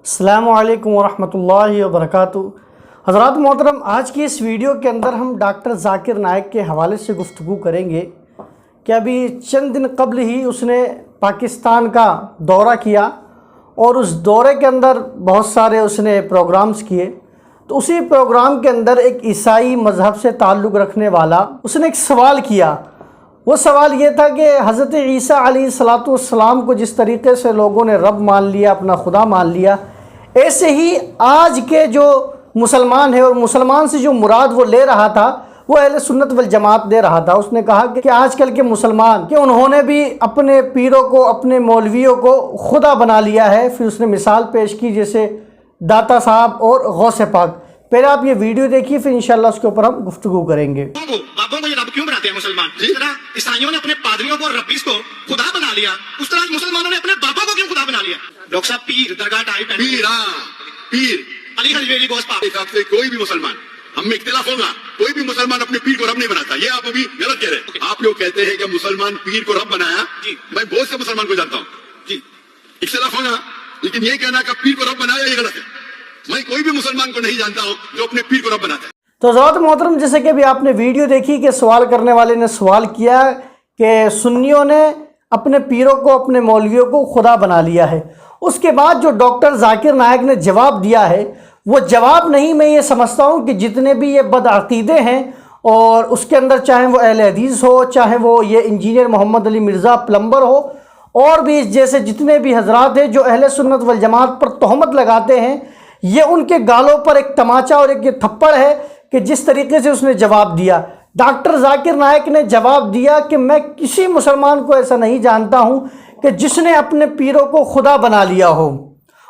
السلام علیکم ورحمۃ اللہ وبرکاتہ۔ حضرات محترم، آج کی اس ویڈیو کے اندر ہم ڈاکٹر ذاکر نائک کے حوالے سے گفتگو کریں گے کہ ابھی چند دن قبل ہی اس نے پاکستان کا دورہ کیا اور اس دورے کے اندر بہت سارے اس نے پروگرامز کیے۔ تو اسی پروگرام کے اندر ایک عیسائی مذہب سے تعلق رکھنے والا اس نے ایک سوال کیا۔ وہ سوال یہ تھا کہ حضرت عیسیٰ علیہ السلام کو جس طریقے سے لوگوں نے رب مان لیا، اپنا خدا مان لیا، ایسے ہی آج کے جو مسلمان ہیں اور مسلمان سے جو مراد وہ لے رہا تھا وہ اہل سنت والجماعت دے رہا تھا۔ اس نے کہا کہ آج کل کے مسلمان کہ انہوں نے بھی اپنے پیروں کو، اپنے مولویوں کو خدا بنا لیا ہے۔ پھر اس نے مثال پیش کی جیسے داتا صاحب اور غوث پاک۔ پہلے آپ یہ ویڈیو دیکھیے، پھر انشاءاللہ اس کے اوپر ہم گفتگو کریں گے۔ بابوں کو یہ رب کیوں بناتے ہیں مسلمان؟ جس طرح عیسائیوں نے اپنے پادریوں کو اور ربیز کو خدا بنا لیا، اس طرح مسلمانوں نے اپنے بابوں کو کیوں خدا بنا لیا؟ ڈاکٹر صاحب پیر درگاہ ٹائپ پیر علی حجویری گوس پاک حساب سے کوئی بھی مسلمان، ہم میں اختلاف ہوگا، کوئی بھی مسلمان اپنے پیر کو رب نہیں بناتا۔ یہ آپ ابھی غلط کہہ رہے ہیں۔ آپ لوگ کہتے ہیں کہ مسلمان پیر کو رب بنایا، میں بہت سے مسلمان کو جانتا ہوں، جی اختلاف ہوگا، لیکن یہ کہنا کہ پیر کو رب بنایا یہ غلط ہے۔ میں کوئی بھی مسلمان کو نہیں جانتا ہوں جو اپنے پیر کو رب بناتا ہے۔ تو حضرات محترم، جیسے کہ ابھی آپ نے ویڈیو دیکھی کہ سوال کرنے والے نے سوال کیا کہ سنیوں نے اپنے پیروں کو، اپنے مولویوں کو خدا بنا لیا ہے۔ اس کے بعد جو ڈاکٹر ذاکر نائک نے جواب دیا ہے وہ جواب نہیں، میں یہ سمجھتا ہوں کہ جتنے بھی یہ بدعقیدے ہیں اور اس کے اندر چاہے وہ اہل حدیث ہو، چاہے وہ یہ انجینئر محمد علی مرزا پلمبر ہو، اور بھی اس جیسے جتنے بھی حضرات ہیں جو اہل سنت والجماعت پر تہمت لگاتے ہیں، یہ ان کے گالوں پر ایک تماچا اور ایک یہ تھپڑ ہے کہ جس طریقے سے اس نے جواب دیا۔ ڈاکٹر ذاکر نائک نے جواب دیا کہ میں کسی مسلمان کو ایسا نہیں جانتا ہوں کہ جس نے اپنے پیروں کو خدا بنا لیا ہو،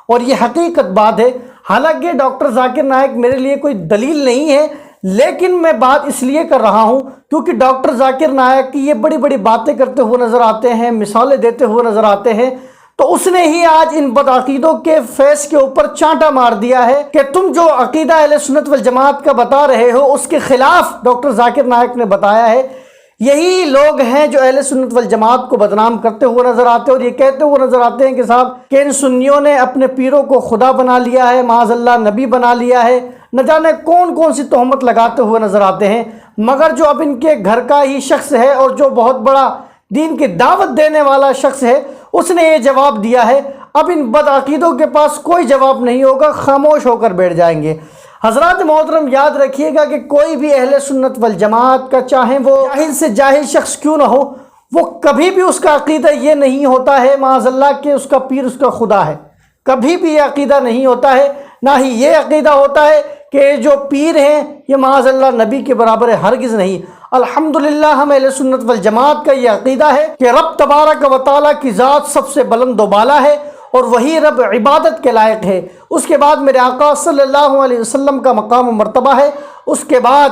اور یہ حقیقت بات ہے۔ حالانکہ ڈاکٹر ذاکر نائک میرے لیے کوئی دلیل نہیں ہے، لیکن میں بات اس لیے کر رہا ہوں کیونکہ ڈاکٹر ذاکر نائک کی یہ بڑی بڑی باتیں کرتے ہوئے نظر آتے ہیں، مثالیں دیتے ہوئے نظر آتے ہیں، تو اس نے ہی آج ان بدعقیدوں کے فیس کے اوپر چانٹا مار دیا ہے کہ تم جو عقیدہ اہل سنت والجماعت کا بتا رہے ہو اس کے خلاف ڈاکٹر ذاکر نائک نے بتایا ہے۔ یہی لوگ ہیں جو اہل سنت والجماعت کو بدنام کرتے ہوئے نظر آتے ہیں اور یہ کہتے ہوئے نظر آتے ہیں کہ صاحب کہ ان سنیوں نے اپنے پیروں کو خدا بنا لیا ہے، معاذ اللہ نبی بنا لیا ہے، نہ جانے کون کون سی تہمت لگاتے ہوئے نظر آتے ہیں۔ مگر جو اب ان کے گھر کا ہی شخص ہے اور جو بہت بڑا دین کی دعوت دینے والا شخص ہے، اس نے یہ جواب دیا ہے۔ اب ان بدعقیدوں کے پاس کوئی جواب نہیں ہوگا، خاموش ہو کر بیٹھ جائیں گے۔ حضرات محترم، یاد رکھیے گا کہ کوئی بھی اہل سنت والجماعت کا چاہے وہ جاہل سے جاہل شخص کیوں نہ ہو، وہ کبھی بھی اس کا عقیدہ یہ نہیں ہوتا ہے معاذ اللہ کہ اس کا پیر اس کا خدا ہے۔ کبھی بھی یہ عقیدہ نہیں ہوتا ہے، نہ ہی یہ عقیدہ ہوتا ہے کہ جو پیر ہیں یہ معاذ اللہ نبی کے برابر ہے، ہرگز نہیں۔ الحمدللہ ہم اہل سنت والجماعت کا یہ عقیدہ ہے کہ رب تبارک و تعالیٰ کی ذات سب سے بلند و بالا ہے اور وہی رب عبادت کے لائق ہے۔ اس کے بعد میرے آقا صلی اللہ علیہ وسلم کا مقام و مرتبہ ہے۔ اس کے بعد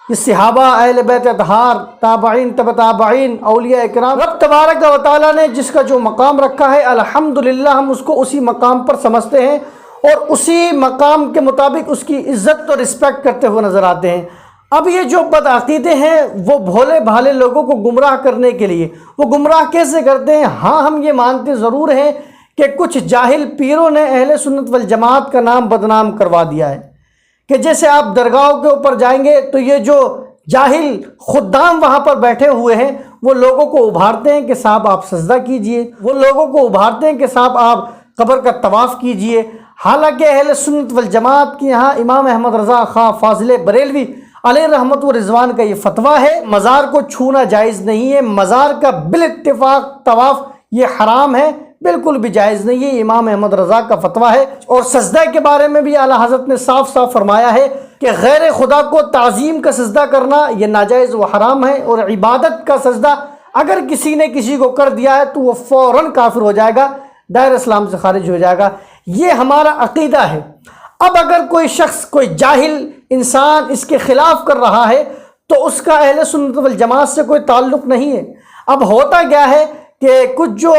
یہ صحابہ، اہل بیت اطہار، تابعین، تبع تابعین، اولیاء اکرام، رب تبارک و تعالیٰ نے جس کا جو مقام رکھا ہے الحمدللہ ہم اس کو اسی مقام پر سمجھتے ہیں اور اسی مقام کے مطابق اس کی عزت اور رسپیکٹ کرتے ہوئے نظر آتے ہیں۔ اب یہ جو بدعقیدے ہیں وہ بھولے بھالے لوگوں کو گمراہ کرنے کے لیے، وہ گمراہ کیسے کرتے ہیں؟ ہاں، ہم یہ مانتے ضرور ہیں کہ کچھ جاہل پیروں نے اہل سنت والجماعت کا نام بدنام کروا دیا ہے، کہ جیسے آپ درگاہوں کے اوپر جائیں گے تو یہ جو جاہل خدام وہاں پر بیٹھے ہوئے ہیں وہ لوگوں کو ابھارتے ہیں کہ صاحب آپ سجدہ کیجئے، وہ لوگوں کو ابھارتے ہیں کہ صاحب آپ قبر کا طواف کیجئے۔ حالانکہ اہل سنت والجماعت کی یہاں امام احمد رضا خاں فاضل بریلوی علیہ رحمت و رضوان کا یہ فتویٰ ہے، مزار کو چھونا جائز نہیں ہے، مزار کا بالاتفاق طواف یہ حرام ہے، بالکل بھی جائز نہیں ہے، امام احمد رضا کا فتویٰ ہے۔ اور سجدہ کے بارے میں بھی اعلیٰ حضرت نے صاف صاف فرمایا ہے کہ غیر خدا کو تعظیم کا سجدہ کرنا یہ ناجائز و حرام ہے، اور عبادت کا سجدہ اگر کسی نے کسی کو کر دیا ہے تو وہ فوراً کافر ہو جائے گا، دائرہ اسلام سے خارج ہو جائے گا۔ یہ ہمارا عقیدہ ہے۔ اب اگر کوئی شخص، کوئی جاہل انسان اس کے خلاف کر رہا ہے تو اس کا اہل سنت والجماعت سے کوئی تعلق نہیں ہے۔ اب ہوتا کیا ہے کہ کچھ جو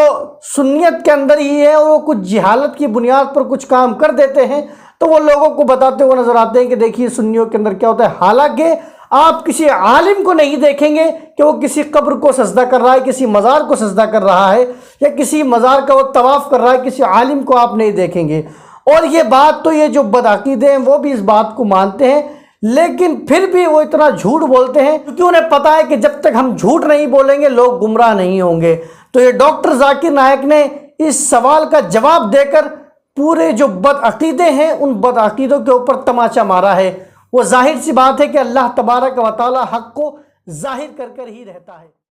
سنیت کے اندر ہی ہے اور وہ کچھ جہالت کی بنیاد پر کچھ کام کر دیتے ہیں تو وہ لوگوں کو بتاتے ہوئے نظر آتے ہیں کہ دیکھیے سنیوں کے اندر کیا ہوتا ہے۔ حالانکہ آپ کسی عالم کو نہیں دیکھیں گے کہ وہ کسی قبر کو سجدہ کر رہا ہے، کسی مزار کو سجدہ کر رہا ہے، یا کسی مزار کا وہ طواف کر رہا ہے، کسی عالم کو آپ نہیں دیکھیں گے۔ اور یہ بات تو یہ جو بدعقیدے ہیں وہ بھی اس بات کو مانتے ہیں، لیکن پھر بھی وہ اتنا جھوٹ بولتے ہیں کیونکہ انہیں پتا ہے کہ جب تک ہم جھوٹ نہیں بولیں گے لوگ گمراہ نہیں ہوں گے۔ تو یہ ڈاکٹر ذاکر نائک نے اس سوال کا جواب دے کر پورے جو بدعقیدے ہیں ان بدعقیدوں کے اوپر تماچا مارا ہے۔ وہ ظاہر سی بات ہے کہ اللہ تبارک و تعالی حق کو ظاہر کر کر ہی رہتا ہے۔